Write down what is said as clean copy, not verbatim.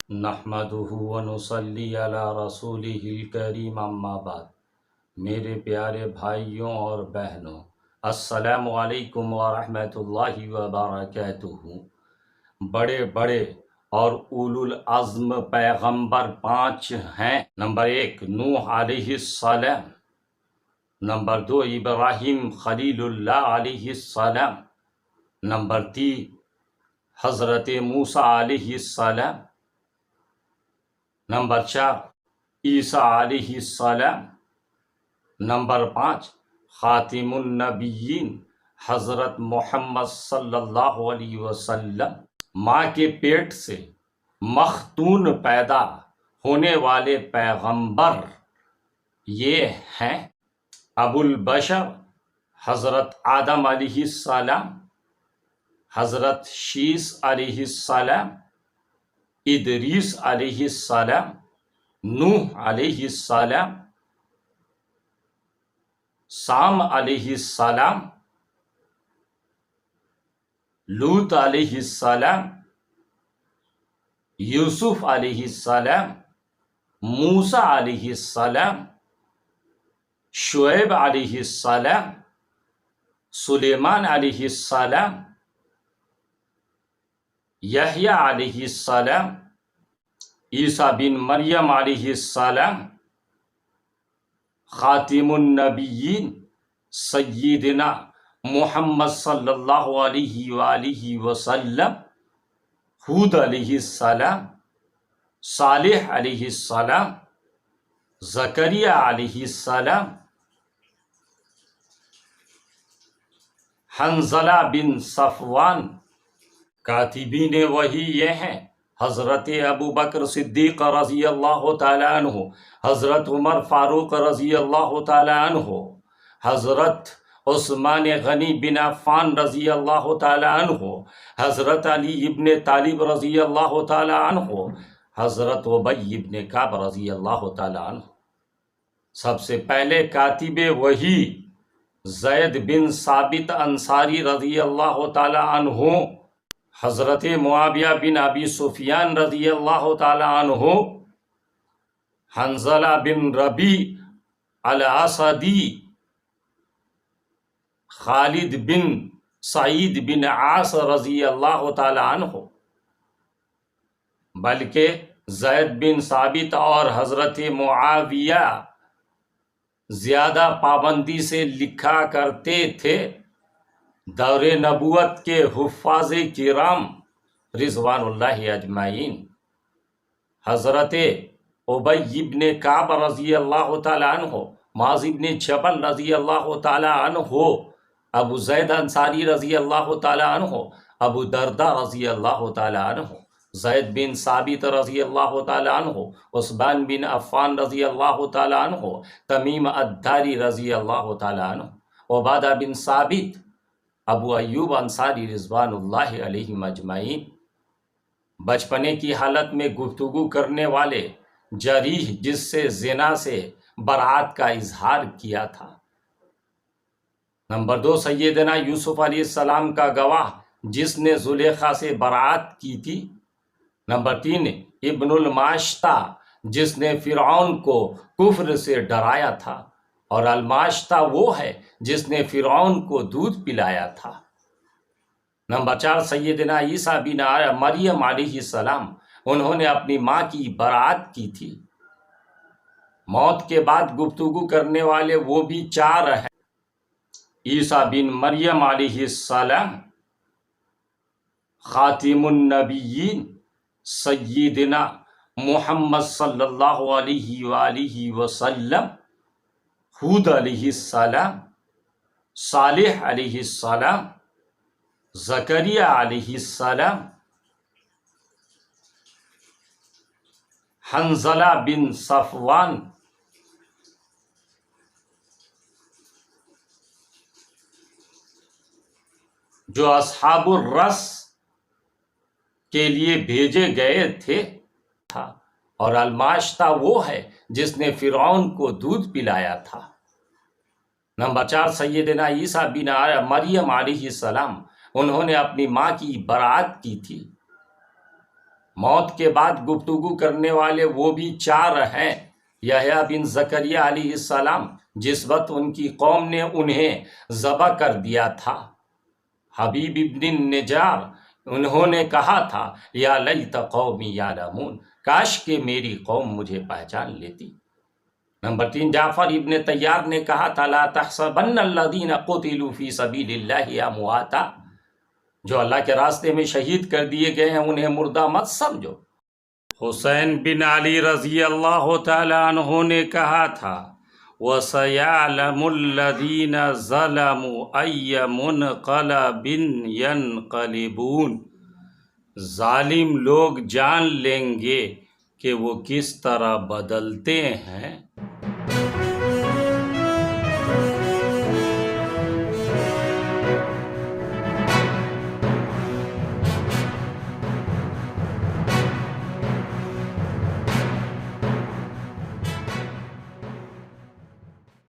نحمدہ ونصلی علی رسولہ الکریم اما بعد۔ میرے پیارے بھائیوں اور بہنوں، السلام علیکم ورحمۃ اللہ وبرکاتہ۔ بڑے بڑے اور اولو العزم پیغمبر 5 ہیں۔ نمبر 1 نوح علیہ السلام، نمبر 2 ابراہیم خلیل اللہ علیہ السلام، نمبر 3 حضرت موسیٰ علیہ السلام، نمبر 4 عیسیٰ علیہ السلام، نمبر 5 خاتم النبیین حضرت محمد صلی اللہ علیہ وسلم۔ ماں کے پیٹ سے مختون پیدا ہونے والے پیغمبر یہ ہیں: ابو البشر حضرت آدم علیہ السلام، حضرت شیس علیہ السلام، ادریس علیہ السلام، نوح علیہ السلام، سام علیہ السلام، لوط علیہ السلام، یوسف علیہ السلام، موسیٰ علیہ السلام، شعیب علیہ السلام، سلیمان علیہ السلام، یحییٰ علیہ السلام، عیسیٰ بن مریم علیہ السلام، خاتم النبیین سیدنا محمد صلی اللہ علیہ وآلہ وسلم، ہود علیہ السلام، صالح علیہ السلام، زکریا علیہ السلام، حنظلہ بن صفوان۔ کاتبین وحی یہ ہیں: حضرت ابو بکر صدیق رضی اللہ تعالیٰ عنہ، حضرت عمر فاروق رضی اللہ تعالیٰ عنہ، حضرت عثمان غنی بن عفان رضی اللہ تعالیٰ عنہ، حضرت علی ابن طالب رضی اللہ تعالیٰ عنہ، حضرت ابی ابن کعب رضی اللہ تعالیٰ عنہ۔ سب سے پہلے کاتب وحی زید بن ثابت انصاری رضی اللہ تعالیٰ عنہ، حضرت معاویہ بن ابی سفیان رضی اللہ تعالیٰ عنہ، حنظلہ بن ربیع الاسدی، خالد بن سعید بن عاص رضی اللہ تعالیٰ عنہ، بلکہ زید بن ثابت اور حضرت معاویہ زیادہ پابندی سے لکھا کرتے تھے۔ دور نبوت کے حفاظ کرام رضوان اللہ اجمعین، حضرت ابی ابن کعب رضی اللہ تعالیٰ عنہ، معاذ بن جبل رضی اللہ تعالیٰ عنہ، ابو زید انصاری رضی اللہ تعالیٰ عنہ، ابو درداء رضی اللہ تعالیٰ عنہ، زید بن ثابت رضی اللہ تعالیٰ عنہ، عثمان بن عفان رضی اللہ تعالیٰ عنہ، تمیم الداری رضی اللہ تعالیٰ عنہ، عبادہ بن ثابت، ابو ایوب انصاری رضوان اللہ علیہ اجمعین۔ بچپنے کی حالت میں گفتگو کرنے والے جریح، جس سے زنا سے برات کا اظہار کیا تھا۔ نمبر 2 سیدنا یوسف علیہ السلام کا گواہ، جس نے زلیخا سے برات کی تھی۔ نمبر 3 ابن الماشطہ، جس نے فرعون کو کفر سے ڈرایا تھا، اور الماشطہ وہ ہے جس نے فرعون کو دودھ پلایا تھا۔ نمبر 4 سیدنا عیسیٰ بن مریم علیہ السلام، انہوں نے اپنی ماں کی برات کی تھی۔ موت کے بعد گفتگو کرنے والے وہ بھی 4 ہیں: عیسیٰ بن مریم علیہ السلام، خاتم النبیین سیدنا محمد صلی اللہ علیہ وآلہ وسلم، ہود علیہ السلام، صالح علیہ السلام، زکریا علیہ السلام، حنظلہ بن صفوان، جو اصحاب الرس کے لیے بھیجے گئے تھے، اور الماشطہ وہ ہے جس نے فرعون کو دودھ پلایا تھا۔ نمبر 4 سیدنا عیسیٰ بن مریم علیہ السلام، انہوں نے اپنی ماں کی برات کی تھی۔ موت کے بعد گفتگو کرنے والے وہ بھی 4 ہیں۔ یحییٰ بن زکریا علیہ السلام، جس وقت ان کی قوم نے انہیں ذبح کر دیا تھا۔ حبیب ابن نجار، انہوں نے کہا تھا یا لیت قومی یعلمون، کاش کہ میری قوم مجھے پہچان لیتی۔ نمبر 3، جعفر ابن طیار نے کہا تھا لا تحسبن الذین قتلوا فی سبیل اللہ امواتا، جو اللہ کے راستے میں شہید کر دیے گئے ہیں انہیں مردہ مت سمجھو۔ حسین بن علی رضی اللہ تعالی عنہ نے کہا تھا وَسَيَعْلَمُ الَّذِينَ ظَلَمُوا أَيَّ مُنْقَلَبٍ يَنْقَلِبُونَ، ظالم لوگ جان لیں گے کہ وہ کس طرح بدلتے ہیں